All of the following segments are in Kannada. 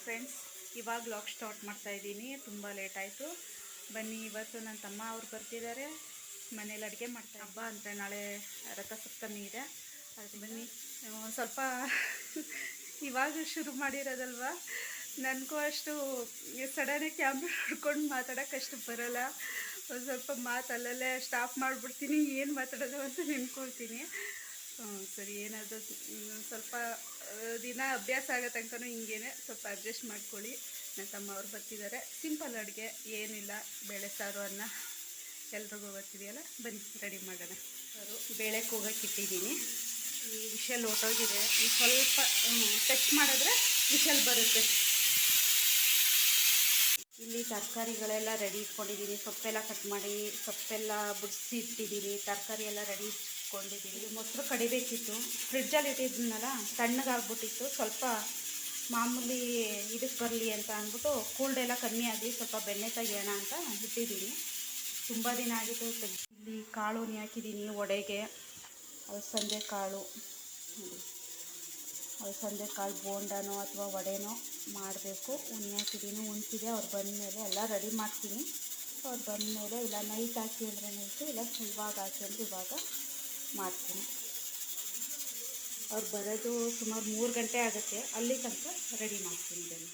ಫ್ರೆಂಡ್ಸ್, ಇವಾಗ ವ್ಲಾಗ್ ಸ್ಟಾರ್ಟ್ ಮಾಡ್ತಾ ಇದ್ದೀನಿ. ತುಂಬ ಲೇಟ್ ಆಯಿತು. ಬನ್ನಿ, ಇವತ್ತು ನನ್ನ ತಮ್ಮ ಅವ್ರು ಬರ್ತಿದ್ದಾರೆ. ಮನೇಲಿ ಅಡುಗೆ ಮಾಡ್ತಾ ಹಬ್ಬ ಅಂತ. ನಾಳೆ ರಥಸಪ್ತಮಿ ಇದೆ. ಅದಕ್ಕೆ ಬನ್ನಿ. ಸ್ವಲ್ಪ ಇವಾಗ ಶುರು ಮಾಡಿರೋದಲ್ವ, ನನಗೂ ಅಷ್ಟು ಸಡನ್ನಾಗಿ ಕ್ಯಾಮ್ರಾ ಹಿಡ್ಕೊಂಡು ಮಾತಾಡೋಕ್ಕಷ್ಟು ಬರೋಲ್ಲ. ಒಂದು ಸ್ವಲ್ಪ ಮಾತು ಅಲ್ಲಲ್ಲೇ ಸ್ಟಾಪ್ ಮಾಡಿಬಿಡ್ತೀನಿ. ಏನು ಮಾತಾಡೋದು ಅಂತ ನೆನ್ಕೊಳ್ತೀನಿ. ಸರಿ, ಏನಾದರೂ ಸ್ವಲ್ಪ ದಿನ ಅಭ್ಯಾಸ ಆಗೋ ತನಕ ಹಿಂಗೇನೆ ಸ್ವಲ್ಪ ಅಡ್ಜಸ್ಟ್ ಮಾಡ್ಕೊಳ್ಳಿ. ನನ್ನ ತಮ್ಮ ಅವ್ರು ಬರ್ತಿದ್ದಾರೆ. ಸಿಂಪಲ್ ಅಡುಗೆ, ಏನಿಲ್ಲ, ಬೇಳೆ ಸಾರು, ಅನ್ನ, ಎಲ್ರಿಗೂ ಗೊತ್ತಿದೆಯಲ್ಲ. ಬನ್ನಿ ರೆಡಿ ಮಾಡೋಣ. ಬೇಳೆ ಕೂಗಕ್ಕೆ ಇಟ್ಟಿದ್ದೀನಿ. ಈ ವಿಷಲ್ ಹೊಟ್ಟೋಗಿದೆ. ಈ ಸ್ವಲ್ಪ ಟಚ್ ಮಾಡಿದ್ರೆ ವಿಷಲ್ ಬರುತ್ತೆ. ಇಲ್ಲಿ ತರಕಾರಿಗಳೆಲ್ಲ ರೆಡಿ ಇಟ್ಕೊಂಡಿದ್ದೀನಿ. ಸೊಪ್ಪೆಲ್ಲ ಕಟ್ ಮಾಡಿ, ಸೊಪ್ಪೆಲ್ಲ ಬಿಡಿಸಿ ಇಟ್ಟಿದ್ದೀನಿ. ತರಕಾರಿ ಎಲ್ಲ ರೆಡಿ ಇಟ್ಕೊಂಡಿದ್ದೀನಿ. ಮೊಸರು ಕಡಿಬೇಕಿತ್ತು, ಫ್ರಿಡ್ಜಲ್ಲಿ ಇಟ್ಟಿದ್ದೀನಲ್ಲ, ತಣ್ಣಗಾಗ್ಬಿಟ್ಟಿತ್ತು. ಸ್ವಲ್ಪ ಮಾಮೂಲಿ ಇದಕ್ಕೆ ಬರಲಿ ಅಂತ ಅಂದ್ಬಿಟ್ಟು ಕೂಲ್ಡ್ ಎಲ್ಲ ಕಮ್ಮಿ ಆಗಿ ಸ್ವಲ್ಪ ಬೆಣ್ಣೆ ತೆಗಿಯೋಣ ಅಂತ ಇಟ್ಟಿದ್ದೀನಿ. ತುಂಬ ದಿನ ಆಗಿತ್ತು. ಇಲ್ಲಿ ಕಾಳು ಹಾಕಿದ್ದೀನಿ ಒಡೆಗೆ. ಅಲಸಂದೆ ಕಾಳು, ಅಲಸಂದೆ ಕಾಳು ಬೋಂಡನೋ ಅಥವಾ ವಡೆನೋ ಮಾಡಬೇಕು. ಹಾಕಿದ್ದೀನಿ, ಉಣ್ತಿದೆ. ಅವ್ರು ಬಂದಮೇಲೆ ಎಲ್ಲ ರೆಡಿ ಮಾಡ್ತೀನಿ. ಅವ್ರು ಬಂದಮೇಲೆ ಇಲ್ಲ ನೈಟ್ ಹಾಕಿ ಅಂದರೆ ನೈಟು, ಇಲ್ಲ ಇವಾಗ ಹಾಕಿ ಅಂದರೆ ಇವಾಗ ಮಾಡ್ತೀನಿ. ಅವ್ರು ಬರೋದು ಸುಮಾರು 3 ಗಂಟೆ ಆಗುತ್ತೆ. ಅಲ್ಲಿ ತನಕ ರೆಡಿ ಮಾಡ್ತೀನಿ. ಇದನ್ನು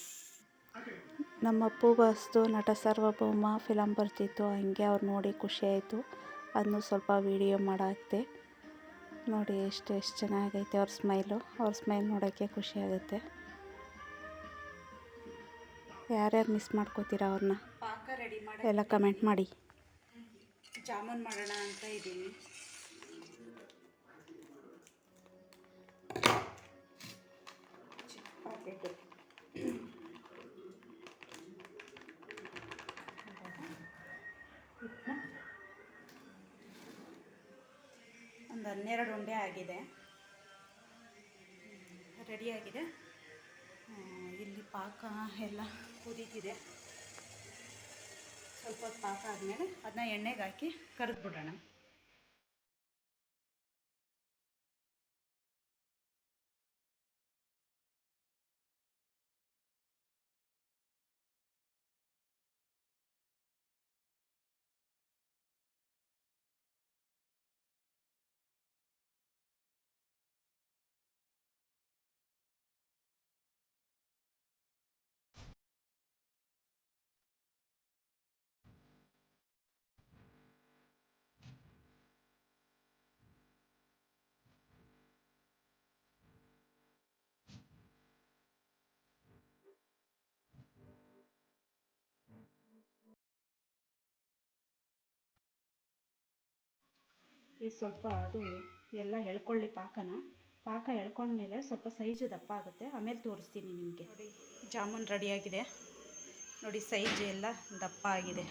ನಮ್ಮ ಅಪ್ಪು ಬಾಸ್ದು ನಟ ಸಾರ್ವಭೌಮ ಫಿಲಮ್ ಬರ್ತಿತ್ತು, ಹಂಗೆ ಅವ್ರು ನೋಡಿ ಖುಷಿಯಾಯಿತು. ಅದನ್ನು ಸ್ವಲ್ಪ ವೀಡಿಯೋ ಮಾಡಾಕ್ತೆ. ನೋಡಿ ಎಷ್ಟು ಚೆನ್ನಾಗೈತೆ ಅವ್ರ ಸ್ಮೈಲ್ ನೋಡೋಕ್ಕೆ ಖುಷಿಯಾಗುತ್ತೆ. ಯಾರ್ಯಾರು ಮಿಸ್ ಮಾಡ್ಕೋತೀರಾ ಅವ್ರನ್ನ, ಪಾಕ ರೆಡಿ ಮಾಡಿ ಎಲ್ಲ ಕಮೆಂಟ್ ಮಾಡಿ. ಜಾಮೂನ್ ಮಾಡೋಣ ಅಂತ ಇದ್ದೀನಿ. ಒಂದು 12 ಉಂಡೆ ಆಗಿದೆ, ರೆಡಿಯಾಗಿದೆ. ಇಲ್ಲಿ ಪಾಕ ಎಲ್ಲ ಕುದೀತಿದೆ. ಸ್ವಲ್ಪ ಹೊತ್ತು ಪಾಕ ಆದಮೇಲೆ ಅದನ್ನ ಎಣ್ಣೆಗೆ ಹಾಕಿ ಕರೆದ್ಬಿಡೋಣ. ಈ ಸ್ವಲ್ಪ ಅದು ಎಲ್ಲ ಎಳ್ಕೊಳ್ಳಿ. ಪಾಕ ಎಳ್ಕೊಂಡ್ಮೇಲೆ ಸ್ವಲ್ಪ ಸೈಜು ದಪ್ಪ ಆಗುತ್ತೆ. ಆಮೇಲೆ ತೋರಿಸ್ತೀನಿ ನಿಮಗೆ. ನೋಡಿ, ಜಾಮೂನ್ ರೆಡಿಯಾಗಿದೆ. ನೋಡಿ, ಸೈಜ್ ಎಲ್ಲ ದಪ್ಪ ಆಗಿದೆ.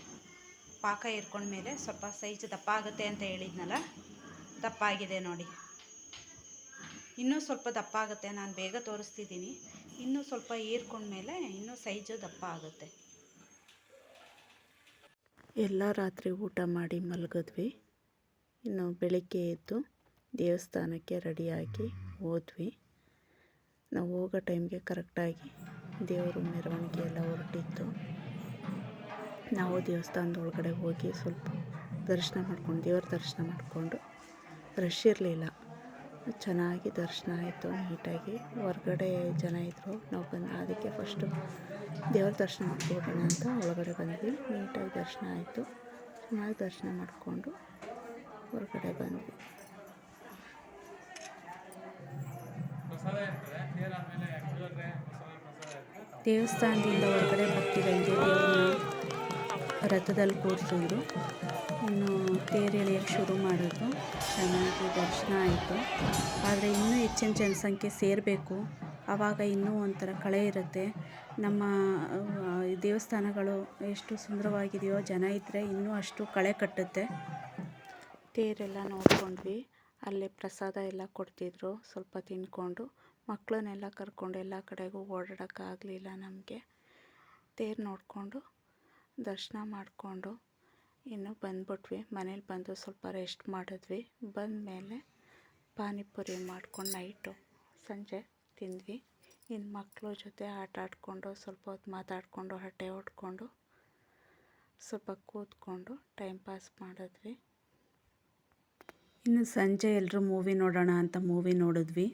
ಪಾಕ ಹೀರ್ಕೊಂಡ್ಮೇಲೆ ಸ್ವಲ್ಪ ಸೈಜ್ ದಪ್ಪ ಆಗುತ್ತೆ ಅಂತ ಹೇಳಿದ್ನಲ್ಲ, ದಪ್ಪ ಆಗಿದೆ ನೋಡಿ. ಇನ್ನೂ ಸ್ವಲ್ಪ ದಪ್ಪ ಆಗುತ್ತೆ, ನಾನು ಬೇಗ ತೋರಿಸ್ತಿದ್ದೀನಿ. ಇನ್ನೂ ಸ್ವಲ್ಪ ಹೀರ್ಕೊಂಡ್ಮೇಲೆ ಇನ್ನೂ ಸೈಜು ದಪ್ಪ ಆಗುತ್ತೆ. ಎಲ್ಲ ರಾತ್ರಿ ಊಟ ಮಾಡಿ ಮಲಗಿದ್ವಿ. ಇನ್ನು ಬೆಳಿಗ್ಗೆ ಎದ್ದು ದೇವಸ್ಥಾನಕ್ಕೆ ರೆಡಿಯಾಗಿ ಹೋದ್ವಿ. ನಾವು ಹೋಗೋ ಟೈಮ್ಗೆ ಕರೆಕ್ಟಾಗಿ ದೇವರು ಮೆರವಣಿಗೆ ಎಲ್ಲ ಹೊರಟಿತ್ತು. ನಾವು ದೇವಸ್ಥಾನದ ಒಳಗಡೆ ಹೋಗಿ ಸ್ವಲ್ಪ ದೇವ್ರ ದರ್ಶನ ಮಾಡಿಕೊಂಡು, ರಶ್ ಇರಲಿಲ್ಲ, ಚೆನ್ನಾಗಿ ದರ್ಶನ ಆಯಿತು ನೀಟಾಗಿ. ಹೊರಗಡೆ ಜನ ಇದ್ದರು, ನಾವು ಅದಕ್ಕೆ ಫಸ್ಟು ದೇವ್ರ ದರ್ಶನ ಮಾಡ್ಕೊಬಿಡೋಣ ಅಂತ ಒಳಗಡೆ ಬಂದ್ವಿ. ನೀಟಾಗಿ ದರ್ಶನ ಆಯಿತು. ಚೆನ್ನಾಗಿ ದರ್ಶನ ಮಾಡಿಕೊಂಡು ಹೊರಗಡೆ ಬಂದ್ವಿ. ದೇವಸ್ಥಾನದಿಂದ ಹೊರಗಡೆ ಬರ್ತಿದ್ದಂಗೆ ದೇವ್ರನ್ನ ರಥದಲ್ಲಿ ಕೂರಿಸಿದ್ರು. ಇನ್ನು ತೇರು ಎಳೆಯೋಕ್ಕೆ ಶುರು ಮಾಡಿದ್ರು. ಚೆನ್ನಾಗಿ ದರ್ಶನ ಆಯಿತು. ಆದರೆ ಇನ್ನೂ ಹೆಚ್ಚಿನ ಜನಸಂಖ್ಯೆ ಸೇರಬೇಕು. ಆವಾಗ ಇನ್ನೂ ಒಂಥರ ಕಳೆ ಇರುತ್ತೆ. ನಮ್ಮ ದೇವಸ್ಥಾನಗಳು ಎಷ್ಟು ಸುಂದರವಾಗಿದೆಯೋ, ಜನ ಇದ್ದರೆ ಇನ್ನೂ ಅಷ್ಟು ಕಳೆ ಕಟ್ಟುತ್ತೆ. ತೇರೆಲ್ಲ ನೋಡ್ಕೊಂಡ್ವಿ. ಅಲ್ಲೇ ಪ್ರಸಾದ ಎಲ್ಲ ಕೊಡ್ತಿದ್ರು. ಸ್ವಲ್ಪ ತಿಂದ್ಕೊಂಡು ಮಕ್ಕಳನ್ನೆಲ್ಲ ಕರ್ಕೊಂಡು ಎಲ್ಲ ಕಡೆಗೂ ಓಡಾಡೋಕ್ಕಾಗಲಿಲ್ಲ ನಮಗೆ. ತೇರು ನೋಡಿಕೊಂಡು ದರ್ಶನ ಮಾಡಿಕೊಂಡು ಇನ್ನು ಬಂದ್ಬಿಟ್ವಿ. ಮನೇಲಿ ಬಂದು ಸ್ವಲ್ಪ ರೆಸ್ಟ್ ಮಾಡಿದ್ವಿ. ಬಂದಮೇಲೆ ಪಾನಿಪುರಿ ಮಾಡ್ಕೊಂಡು ನೈಟು ಸಂಜೆ ತಿಂದ್ವಿ. ಇನ್ನು ಮಕ್ಕಳ ಜೊತೆ ಆಟ ಆಡಿಕೊಂಡು ಸ್ವಲ್ಪ ಹೊತ್ತು ಮಾತಾಡಿಕೊಂಡು ಹರಟೆ ಹೊಡ್ಕೊಂಡು ಸ್ವಲ್ಪ ಕೂತ್ಕೊಂಡು ಟೈಮ್ ಪಾಸ್ ಮಾಡಿದ್ವಿ. ಇನ್ನು ಸಂಜೆ ಎಲ್ಲರೂ ಮೂವಿ ನೋಡೋಣ ಅಂತ ಮೂವಿ ನೋಡಿದ್ವಿ.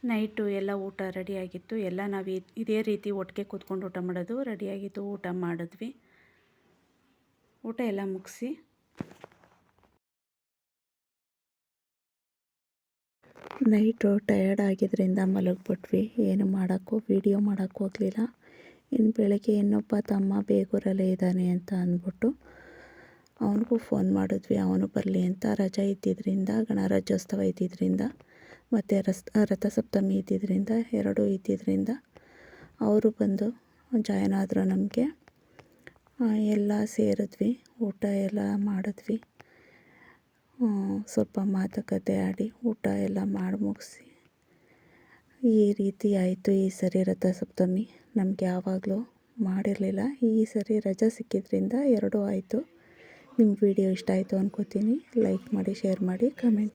ನೈಟು ಎಲ್ಲ ಊಟ ರೆಡಿಯಾಗಿತ್ತು. ಎಲ್ಲ ನಾವು ಇದೇ ರೀತಿ ಒಟ್ಟಿಗೆ ಕೂತ್ಕೊಂಡು ಊಟ ಮಾಡೋದು ರೆಡಿಯಾಗಿತ್ತು. ಊಟ ಮಾಡಿದ್ವಿ. ಊಟ ಎಲ್ಲ ಮುಗಿಸಿ ನೈಟು ಟಯರ್ಡ್ ಆಗಿದ್ದರಿಂದ ಮಲಗಿಬಿಟ್ವಿ. ಏನು ವೀಡಿಯೋ ಮಾಡೋಕ್ಕೆ ಹೋಗಲಿಲ್ಲ. ಇನ್ನು ಬೆಳಗ್ಗೆ ಇನ್ನೊಬ್ಬ ತಮ್ಮ ಬೇಗೂರಲ್ಲೇ ಇದ್ದಾನೆ ಅಂತ ಅಂದ್ಬಿಟ್ಟು ಅವನಿಗೂ ಫೋನ್ ಮಾಡಿದ್ವಿ. ಅವನು ಬರಲಿ ಅಂತ. ರಜೆ ಇದ್ದಿದ್ದರಿಂದ, ಗಣರಾಜ್ಯೋತ್ಸವ ಇದ್ದಿದ್ದರಿಂದ ಮತ್ತು ರಥಸಪ್ತಮಿ ಇದ್ದಿದ್ದರಿಂದ, ಎರಡೂ ಇದ್ದಿದ್ದರಿಂದ ಅವರು ಬಂದು ಜಾಯ್ನ್ ಆದರು. ನಮಗೆ ಎಲ್ಲ ಸೇರಿದ್ವಿ, ಊಟ ಎಲ್ಲ ಮಾಡಿದ್ವಿ. ಸ್ವಲ್ಪ ಮಾತುಕತೆ ಆಡಿ ಊಟ ಎಲ್ಲ ಮಾಡಿ ಮುಗಿಸಿ ಈ ರೀತಿ ಆಯಿತು. ಈ ಸರಿ ರಥಸಪ್ತಮಿ ನಮಗೆ ಯಾವಾಗಲೂ ಮಾಡಿರಲಿಲ್ಲ. ಈ ಸರಿ ರಜೆ ಸಿಕ್ಕಿದ್ರಿಂದ ಎರಡೂ ಆಯಿತು. ನಿಮ್ಮ ವಿಡಿಯೋ ಇಷ್ಟ ಆಯಿತು ಅಂದ್ಕೋತೀನಿ. ಲೈಕ್ ಮಾಡಿ, ಶೇರ್ ಮಾಡಿ, ಕಮೆಂಟ್